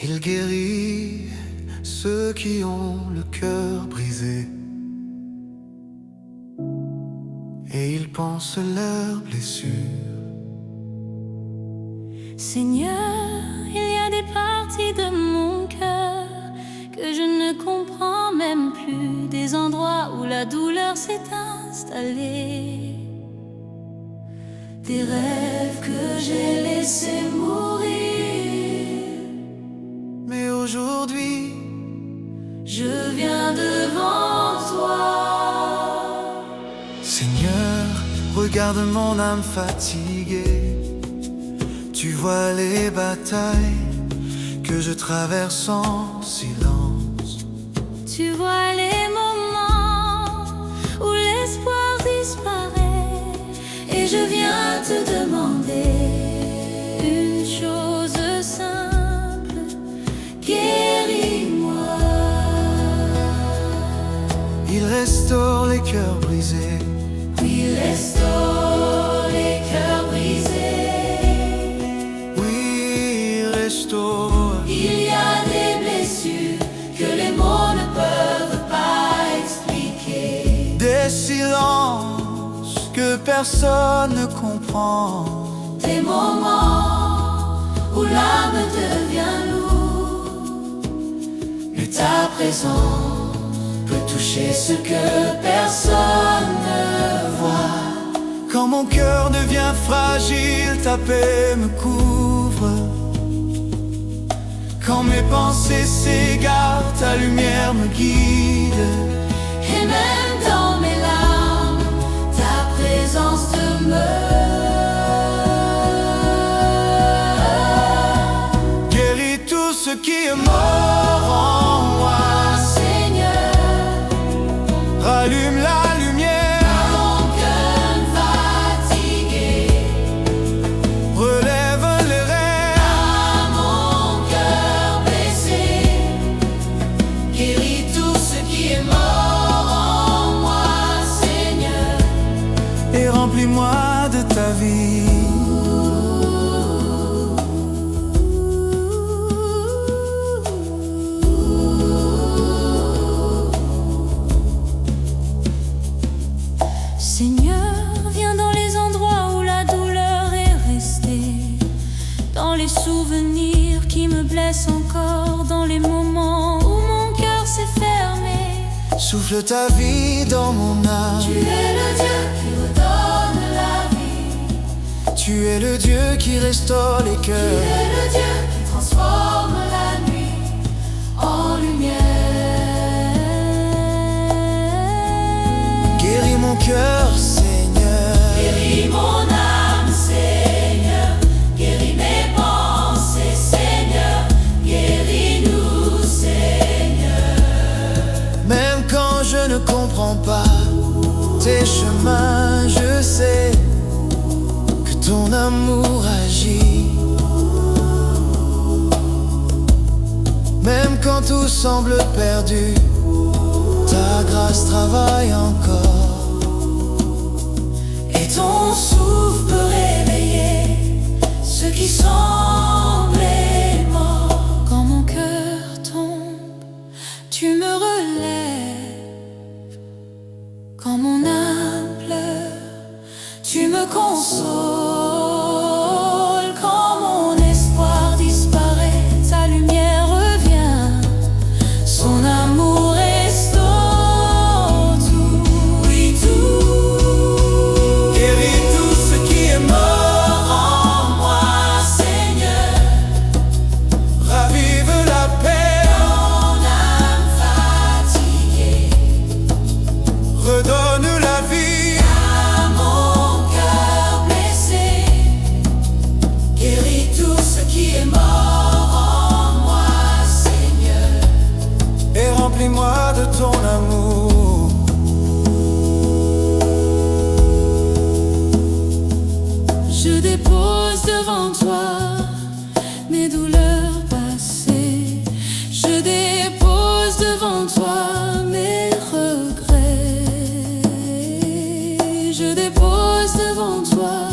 Il guérit ceux qui ont le cœur brisé, et il pense leurs blessures. Seigneur, il y a des parties de mon cœur que je ne comprends même plus, des endroits où la douleur s'est installée, des rêves que j'ai laissés mourir. Mais aujourd'hui, je viens devant toi. Seigneur, regarde mon âme fatiguée. Tu vois les batailles que je traverse en silence. Tu vois les moments où l'espoir disparaît, et je viens te demander une chose simple: guéris-moi. Il restaure les cœurs brisés. Il restaure les cœurs brisés. Oui, il restaure. Il y a des blessures que les mots ne peuvent pas expliquer, Des silences que personne ne comprend. des moments où l'âme devient lourde, mais ta présence peut toucher ce que personne ne voit. Quand mon cœur devient fragile, ta paix me couvre. Quand mes pensées s'égarent, ta lumière me guide. Et même dans mes larmes, ta présence demeure. Guéris tout ce qui est mort en moi. Seigneur, Rallume la lumière. à mon cœur fatigué, Relève les rêves. à mon cœur blessé, guéris tout ce qui est mort en moi, Seigneur. Et remplis-moi de ta vie. Seigneur, viens dans les endroits où la douleur est restée, dans les souvenirs qui me blessent encore, dans les moments où mon cœur s'est fermé. Souffle ta vie dans mon âme. Tu es le Dieu qui redonne la vie. Tu es le Dieu qui restaure les Tu cœurs. es le Dieu qui transforme la nuit en lumière. Guéris mon cœur, Seigneur. Guéris mon âme, Seigneur. Guéris mes pensées, Seigneur. Guéris-nous, Seigneur. Même quand je ne comprends pas tes chemins, je sais que ton amour agit. Même quand tout semble perdu, ta grâce travaille encore. Et ton souffle peut réveiller ceux qui semblaient morts. Quand mon cœur tombe, tu me relèves. Quand mon âme pleure, tu me consoles. Quand mon espoir disparaît, ta lumière revient. Son amour restaure tout, oui tout. Guéris tout ce qui est mort En moi, Seigneur, ravive la paix, mon âme fatiguée, redonne la vie. à mon cœur blessé, guéris tout ce qui est mort en moi, Seigneur. Et remplis-moi de ton amour. Je dépose dépose devant toi mes douleurs passées. Je dépose devant toi mes regrets. Je dépose devant toi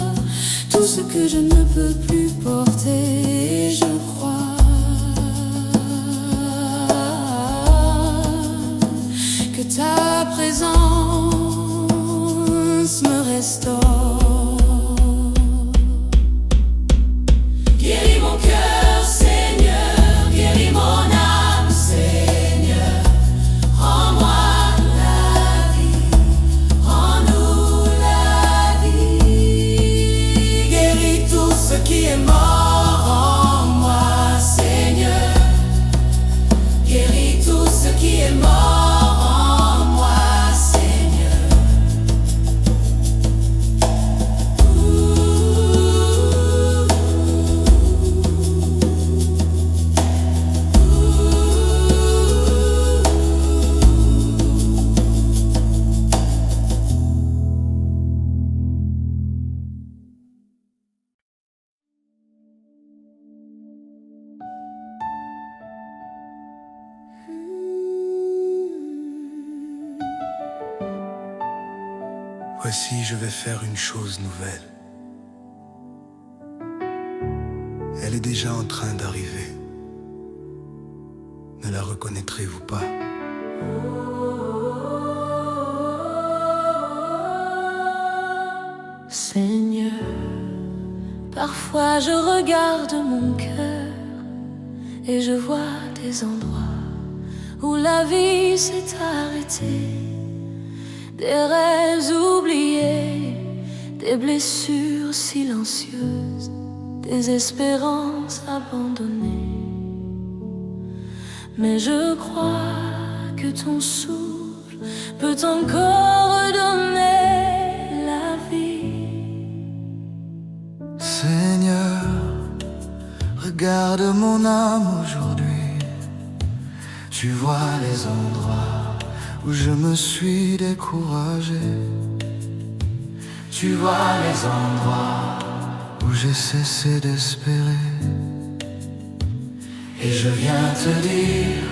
tout ce que je ne peux plus porter. Je crois que ta présence me restaure. Guéris mon cœur, Seigneur, guéris mon âme, Seigneur. Rends-moi la vie, rends-nous la vie. Guéris tout ce qui est mort en moi, Seigneur. Guéris tout ce qui est mort. Voici, je vais faire une chose nouvelle. Elle est déjà en train d'arriver. Ne la reconnaîtrez-vous pas? Seigneur, parfois je regarde mon cœur et je vois des endroits où la vie s'est arrêtée. Des rêves oubliés, des blessures silencieuses, des espérances abandonnées. Mais je crois que ton souffle peut encore redonner la vie. Seigneur, regarde mon âme aujourd'hui. Tu vois les endroits où je me suis découragé. Tu vois les endroits où j'ai cessé d'espérer. Et je viens te dire,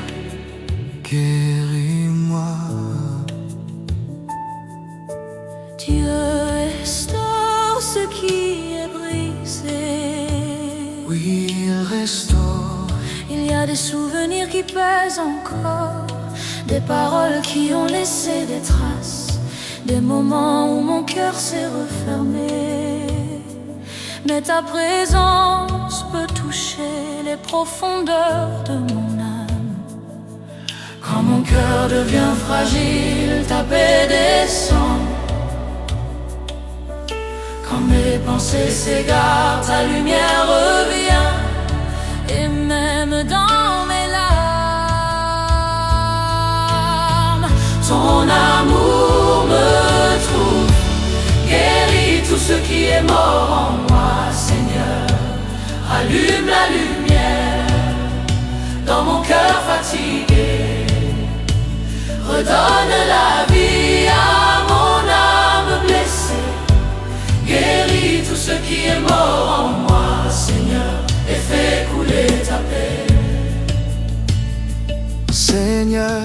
guéris-moi. Dieu restaure ce qui est brisé. Oui, il restaure. Il y a des souvenirs qui pèsent encore, des paroles qui ont laissé des traces, des moments où mon cœur s'est refermé. Mais ta présence peut toucher les profondeurs de mon âme. Quand mon cœur devient fragile, ta paix descend. Quand mes pensées s'égarent, ta lumière revient. Et même dans mes larmes, ton amour me trouve. Guéris tout ce qui est mort en moi, Seigneur. Allume la lumière dans mon cœur fatigué. Redonne la vie à mon âme blessée. Guéris tout ce qui est mort en moi, Seigneur, et fais couler ta paix. Seigneur,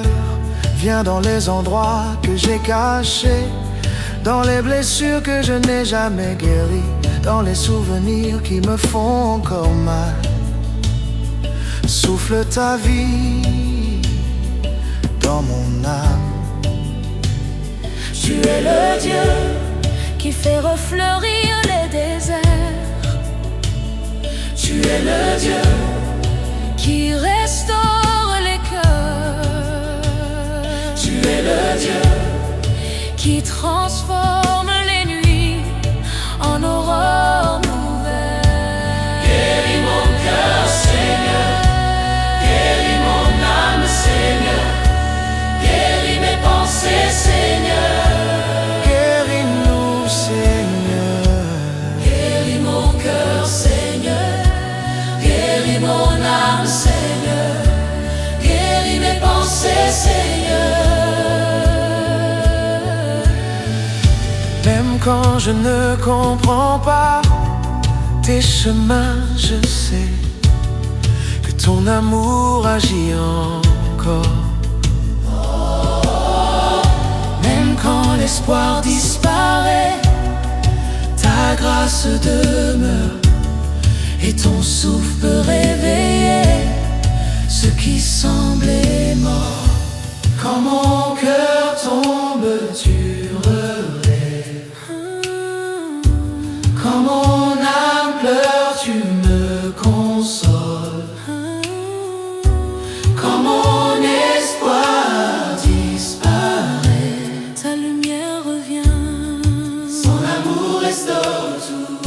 viens dans les endroits que j'ai cachés, dans les blessures que je n'ai jamais guéries, dans les souvenirs qui me font encore mal. Souffle ta vie dans mon âme. Tu es le Dieu qui fait refleurir les déserts. Tu es le Dieu qui restaure les cœurs. Tu es le Dieu qui transforme les nuits en aurore nouvelle. Guéris mon cœur, Seigneur. Guéris mon âme, Seigneur. Guéris mes pensées, Seigneur. Guéris-nous, Seigneur. Guéris mon cœur, Seigneur. Guéris mon âme, Seigneur. Guéris mes pensées, Seigneur. Même quand je ne comprends pas, tes chemins, je sais que ton amour agit encore. Même quand l'espoir disparaît, ta grâce demeure et ton souffle peut réveiller ce qui semblait mort. Quand mon cœur tombe, tu relèves. Quand mon âme pleure, tu me consoles. Quand mon espoir disparaît, ta lumière revient. son amour restaure tout.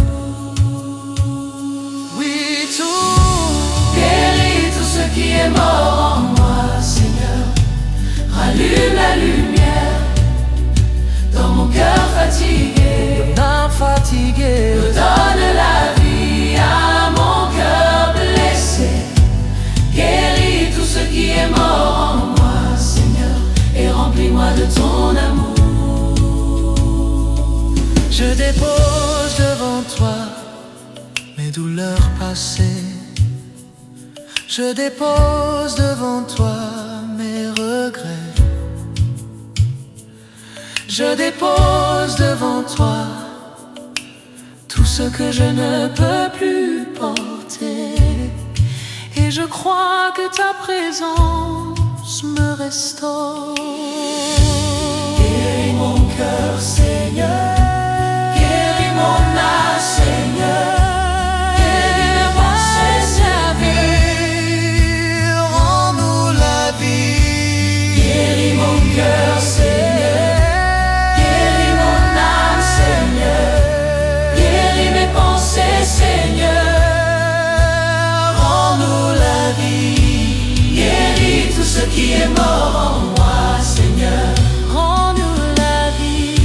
Oui, tout guérit tout ce qui est mort en moi, Seigneur. Rallume la lumière dans mon cœur fatigué. Redonne la vie à mon cœur blessé. Guéris tout ce qui est mort en moi, Seigneur, et remplis-moi de ton amour. Je dépose devant toi mes douleurs passées. Je dépose devant toi mes regrets. Je dépose devant toi tout ce que je ne peux plus porter. Et je crois que ta présence me restaure. Guéris mon cœur, Seigneur. Guéris mon âme, Seigneur. Guéris mes pensées, Seigneur. Rends-nous la vie. Guéris mon cœur, Seigneur. Ce qui est mort en moi, Seigneur, rends-nous la vie.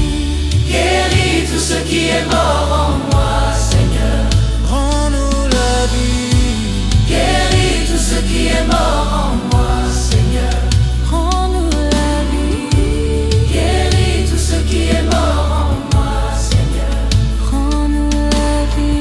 Guéris tout ce qui est mort en moi, Seigneur, rends-nous la vie. Guéris tout ce qui est mort en moi, Seigneur, rends-nous la vie. Guéris tout ce qui est mort en moi, Seigneur, rends-nous la vie.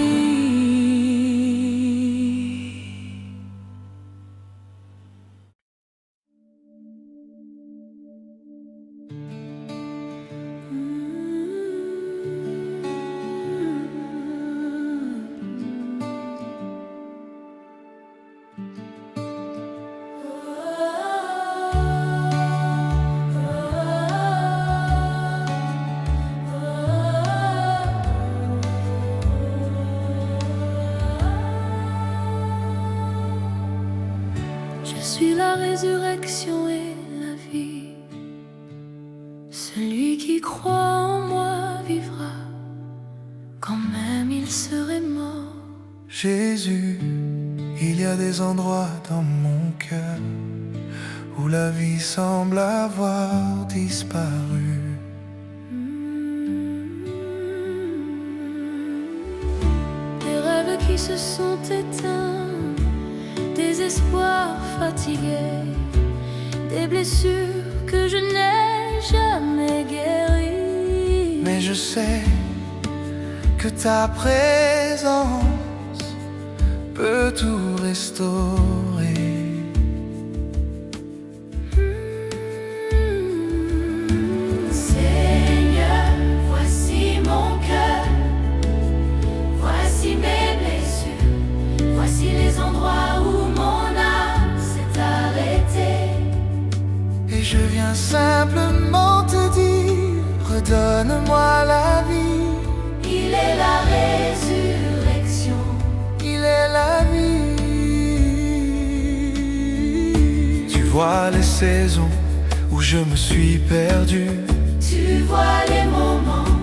Je suis la résurrection et la vie. Celui qui croit en moi vivra, quand même il serait mort. Jésus, il y a des endroits dans mon cœur où la vie semble avoir disparu. Des rêves qui se sont éteints, des espoirs fatigués, des blessures que je n'ai jamais guéries. Mais je sais que ta présence peut tout restaurer. Seigneur, voici mon cœur, voici mes blessures, voici les endroits où mon âme s'est arrêtée. Et je viens simplement te dire, redonne-moi la vie. Il est la résurrection, Il est la vie. Tu vois les saisons où je me suis perdu, tu vois les moments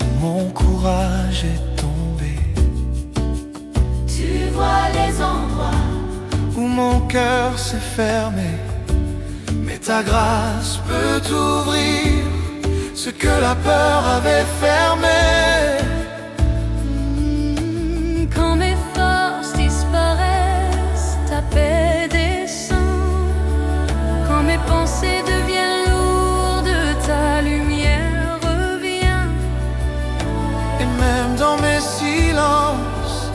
où mon courage est tombé, tu vois les endroits où mon cœur s'est fermé. Mais ta grâce peut ouvrir ce que la peur avait fermé. quand mes forces disparaissent, ta paix descend. Quand mes pensées deviennent lourdes, ta lumière revient. Et même dans mes silences,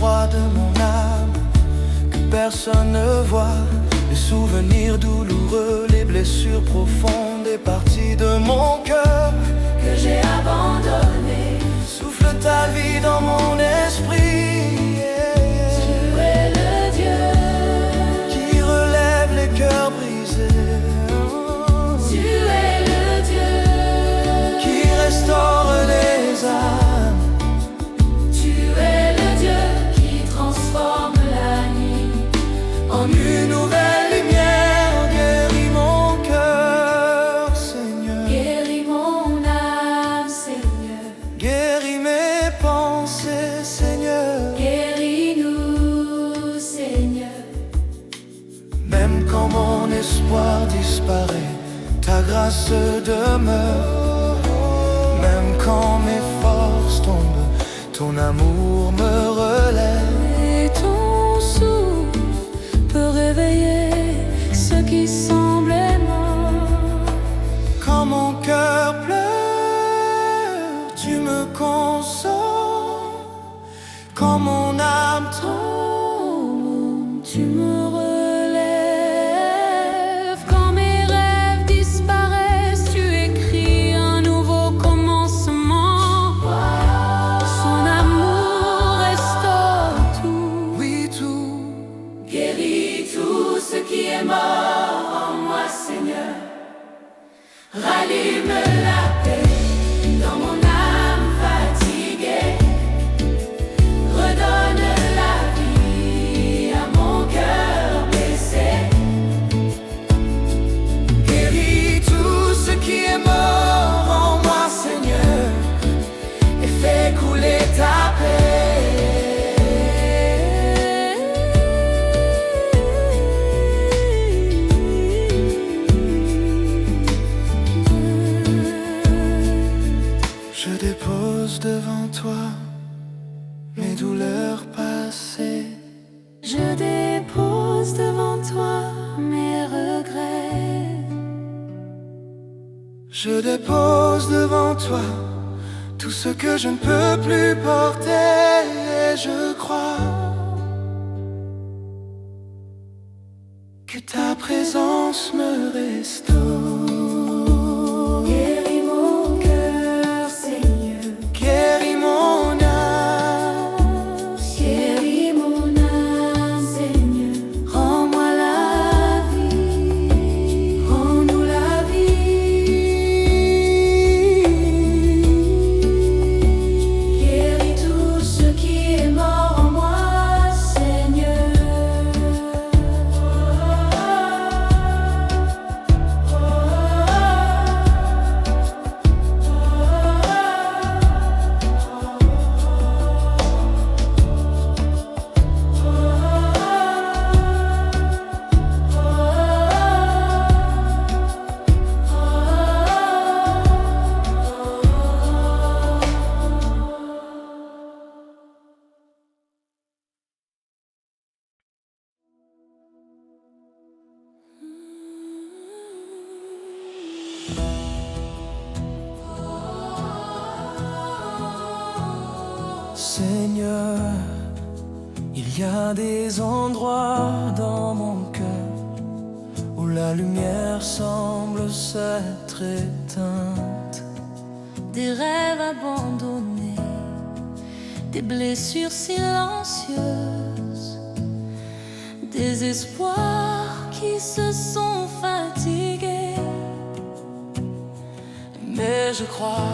endroits de mon âme que personne ne voit. Les souvenirs douloureux, les blessures profondes, des parties de mon cœur que j'ai abandonné. Souffle ta vie dans mon esprit. Tu es le Dieu qui relève les cœurs brisés. Tu es le Dieu qui restaure les âmes. Tu es le Dieu qui transforme la nuit En une nouvelle lumière, guéris mon cœur, Seigneur. Guéris mon âme, Seigneur. Guéris mes pensées, Seigneur. Guéris-nous, Seigneur. Même quand mon espoir disparaît, ta grâce demeure. Même quand mes forces tombent, ton amour me relève. Et ton souffle peut réveiller ce qui semblait mort. Quand mon cœur pleure, tu me consoles. Quand mon âme Tombe, tu me relèves. Quand mes rêves disparaissent, tu écris un nouveau commencement. Son amour restaure tout. oui tout. Guéris tout ce qui est mort en moi, Seigneur. Rallume la paix dans mon âme fatiguée. Redonne la vie à mon cœur blessé. Guéris tout ce qui est mort en moi, Seigneur, et fais couler ta Je dépose devant toi mes douleurs passées. Je dépose devant toi mes regrets. Je dépose devant toi tout ce que je ne peux plus porter. Et je crois que ta présence me restaure. Guéris mon cœur, Seigneur. Guéris mon âme. Guéris mon âme, Seigneur. Rends-moi la vie. Rends-nous la vie. Guéris tout ce qui est mort en moi, Seigneur. Seigneur, il y a des endroits dans mon cœur où la lumière semble s'être éteinte. Des rêves abandonnés, des blessures silencieuses, des espoirs qui se sont fatigués. Mais je crois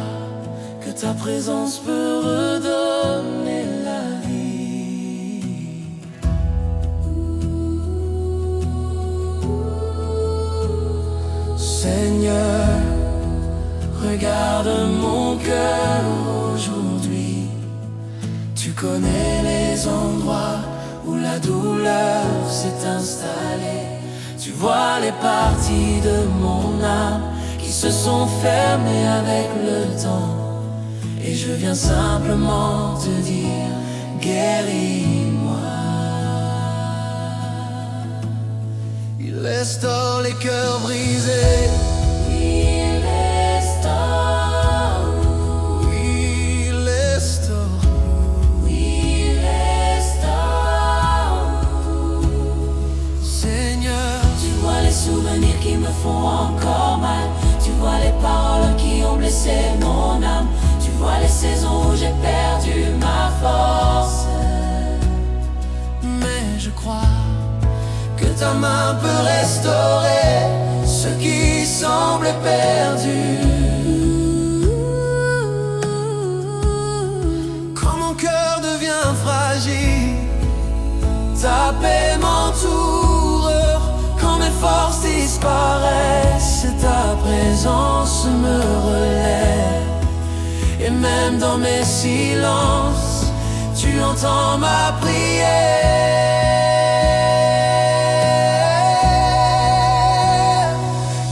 que ta présence peut redonner la vie. Seigneur, regarde mon cœur aujourd'hui. Tu connais les endroits où la douleur s'est installée. Tu vois les parties de mon âme qui se sont fermées avec le temps. Et je viens simplement te dire, guéris-moi. Il restaure les cœurs brisés. Il restaure, Il restaure. il restaure. je crois que ta main peut restaurer ce qui semble perdu. Quand mon cœur devient fragile, ta paix m'entoure. Quand mes forces disparaissent, ta présence me relève. Et même dans mes silences, tu entends ma prière.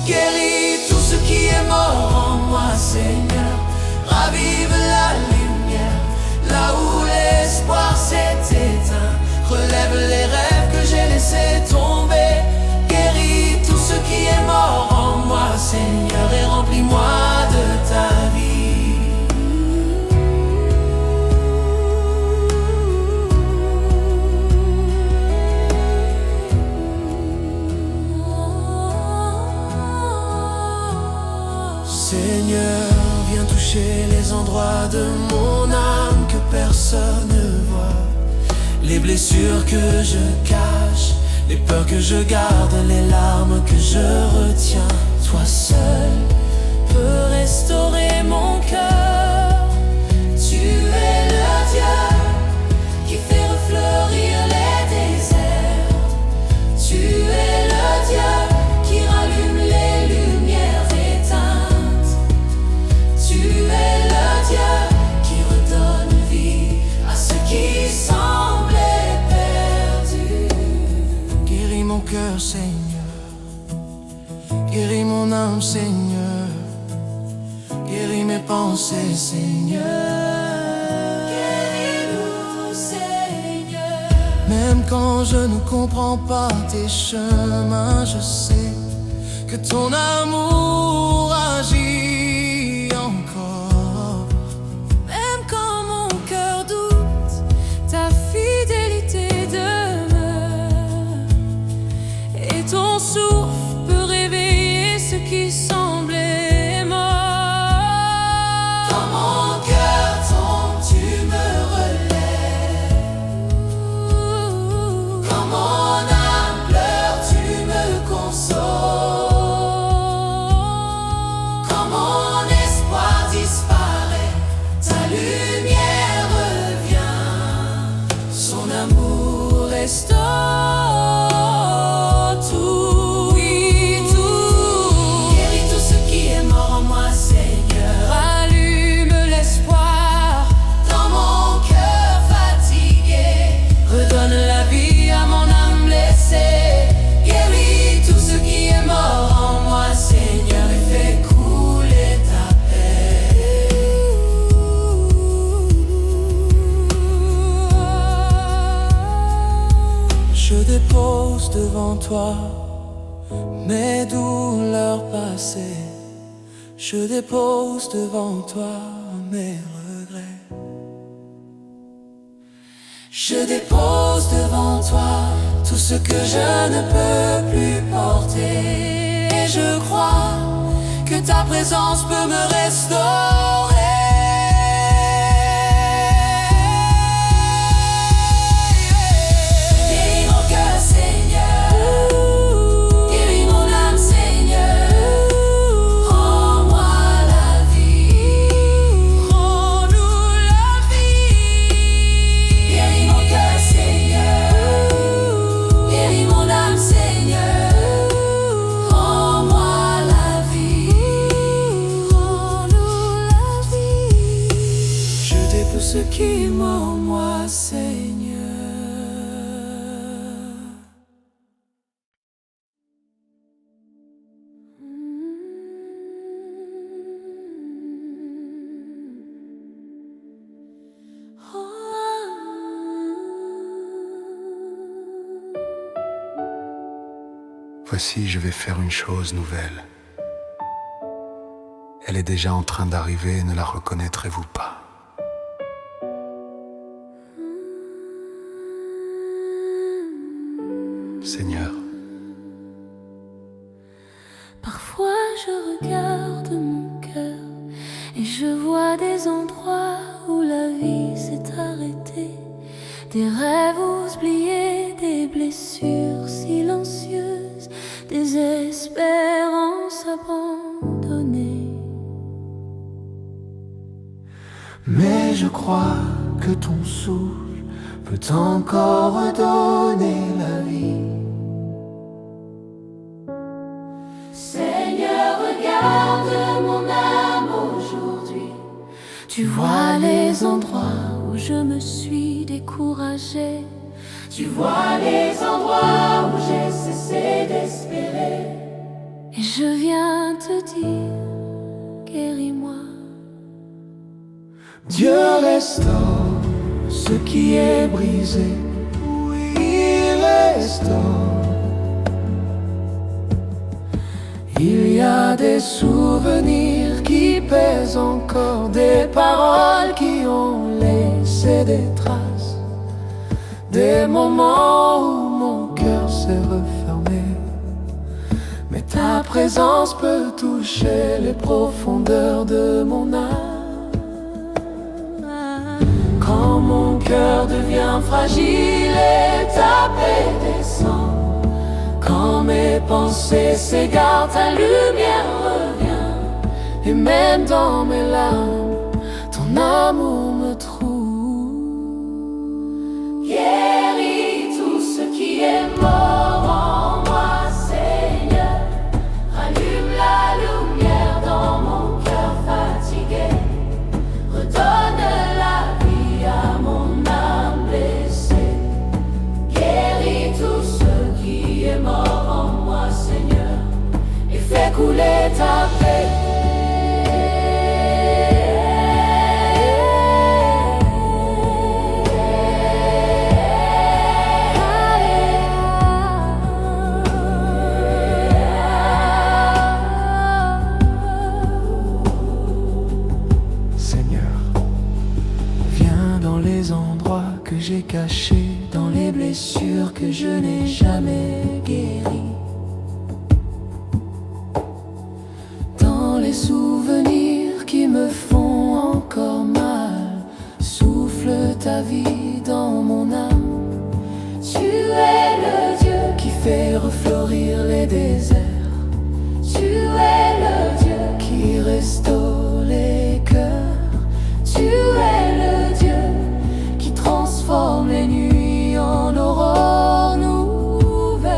Guéris tout ce qui est mort en moi, Seigneur. Ravive la lumière là où l'espoir s'est éteint. Relève les rêves que j'ai laissés tomber. Guéris tout ce qui est mort en moi, Seigneur, et remplis-moi de ta vie. Seigneur, viens toucher les endroits de mon âme que personne ne voit. Les blessures que je cache, les peurs que je garde, les larmes que je retiens. Toi seul peux restaurer mon cœur. Tu es le Dieu qui fait refleurir les déserts. Tu es le Dieu qui rallume les lumières éteintes. Tu es le Dieu qui redonne vie à ceux qui semblaient perdus. Guéris mon cœur, Seigneur. Guéris mon âme, Seigneur. Guéris mes pensées, Seigneur. Guéris-nous, Seigneur. Même quand je ne comprends pas tes chemins, je sais que ton amour agit encore. Même quand mon cœur doute, ta fidélité demeure. Et ton souffle peut réveiller ce qui semblait mort. Quand mon cœur tombe, tu me relèves. Quand mon âme pleure, tu me consoles. Quand mon espoir disparaît, ta lumière revient. Son amour restaure tout, oui, tout. Guéris tout ce qui est mort en moi, Seigneur. Rallume l'espoir. Dans mon cœur fatigué, redonne la vie à mon âme blessée. Guéris tout ce qui est mort en moi, Seigneur, et fais couler ta paix. Je dépose devant toi mes douleurs passées. Je dépose devant toi mes regrets. Je dépose devant toi tout ce que je ne peux plus porter. Et je crois que ta présence peut me restaurer. Guéris mon cœur, Seigneur. Guéris mon âme, Seigneur. Rends-moi la vie. Rends-nous la vie. Guéris mon cœur, Seigneur. Guéris mon âme, Seigneur. Rends-moi la vie. Rends-nous la vie. Je dépose ce qui est mort en moi, Seigneur. Voici, je vais faire une chose nouvelle. Elle est déjà en train d'arriver, ne la reconnaîtrez-vous pas? Seigneur, Parfois je regarde mon cœur et je vois des endroits où la vie s'est arrêtée, des rêves oubliés, des crois que ton souffle peut encore redonner la vie. Seigneur, regarde mon âme aujourd'hui. Tu vois les endroits où je me suis découragée. Tu vois les endroits où j'ai cessé d'espérer. Et je viens te dire, guéris-moi. Dieu restaure ce qui est brisé. Oui, il restaure. Il y a des souvenirs qui pèsent encore, des paroles qui ont laissé des traces, des moments où mon cœur s'est refermé. Mais ta présence peut toucher les profondeurs de mon âme. Quand mon cœur devient fragile et ta paix descend, quand mes pensées s'égarent, ta lumière revient. Et même dans mes larmes, ton amour me trouve. Guéris tout ce qui est mort en moi, Seigneur. Rallume la lumière dans mon cœur fatigué. Redonne la vie à mon âme blessée. Guéris tout ce qui est mort en moi, Seigneur, et fais couler ta paix. Seigneur, viens dans les endroits que j'ai cachés, dans les blessures que je n'ai jamais guéries, dans les souvenirs qui me font encore mal. Souffle ta vie dans mon âme. Tu es le Dieu qui fait refleurir les déserts. Tu es le Dieu qui restaure les cœurs. Tu es le Dieu qui transforme les nuits en aurore nouvelle.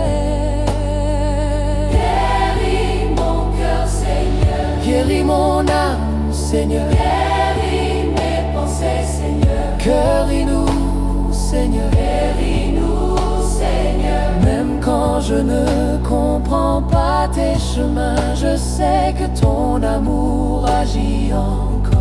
Guéris mon cœur, Seigneur. Guéris mon âme, Seigneur. Guéris mes pensées, Seigneur. Guéris-nous, Seigneur. Guéris-nous, Seigneur. Même quand je ne comprends pas tes chemins, je sais que ton amour agit encore.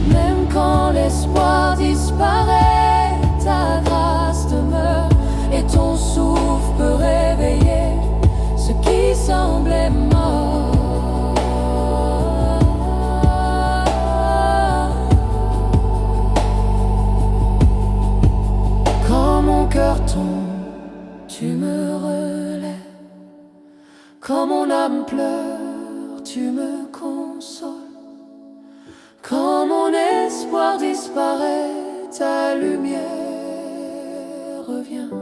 Même quand l'espoir disparaît, ta grâce demeure, et ton souffle peut réveiller ce qui semblait mort. Quand mon cœur tombe, tu me relèves. Quand mon âme pleure, tu me consoles. Quand mon espoir disparaît, ta lumière revient.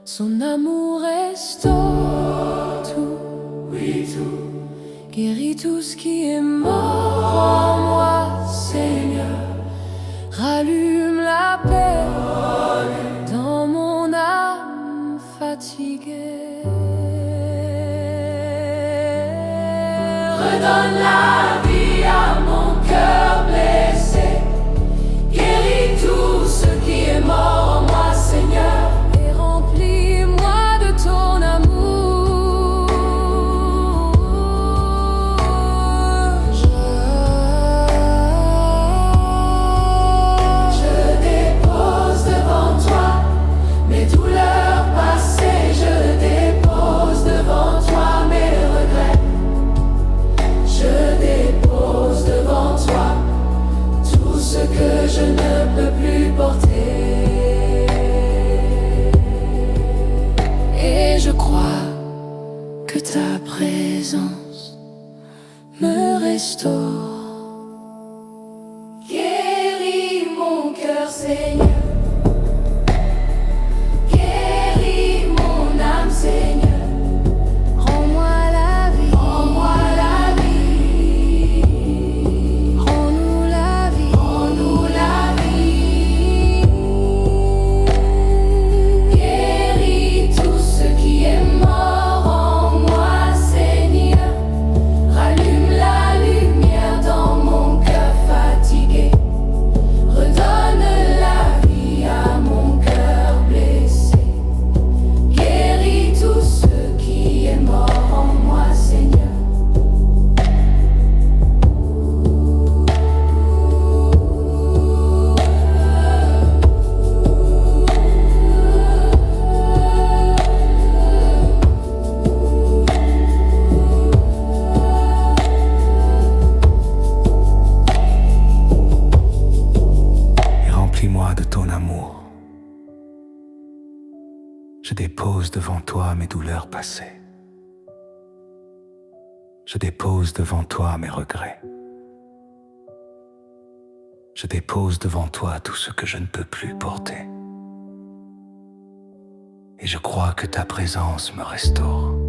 Son amour restaure tout, oui tout. Guéris tout ce qui est mort en moi, Seigneur. Rallume la paix dans mon âme fatiguée. Redonne la vie à mon cœur blessé. Guéris tout ce qui est mort en moi, Seigneur. Et remplis-moi de ton amour. Je dépose devant toi mes douleurs passées. Je dépose devant toi mes regrets. Je dépose devant toi tout ce que je ne peux plus porter. Et je crois que ta présence me restaure. Guéris mon cœur, Seigneur. Guéris mon âme, Seigneur. Rends-moi la vie. Rends-moi la vie. moi de ton amour. Je dépose devant toi mes douleurs passées. Je dépose devant toi mes regrets. Je dépose devant toi tout ce que je ne peux plus porter. Et je crois que ta présence me restaure.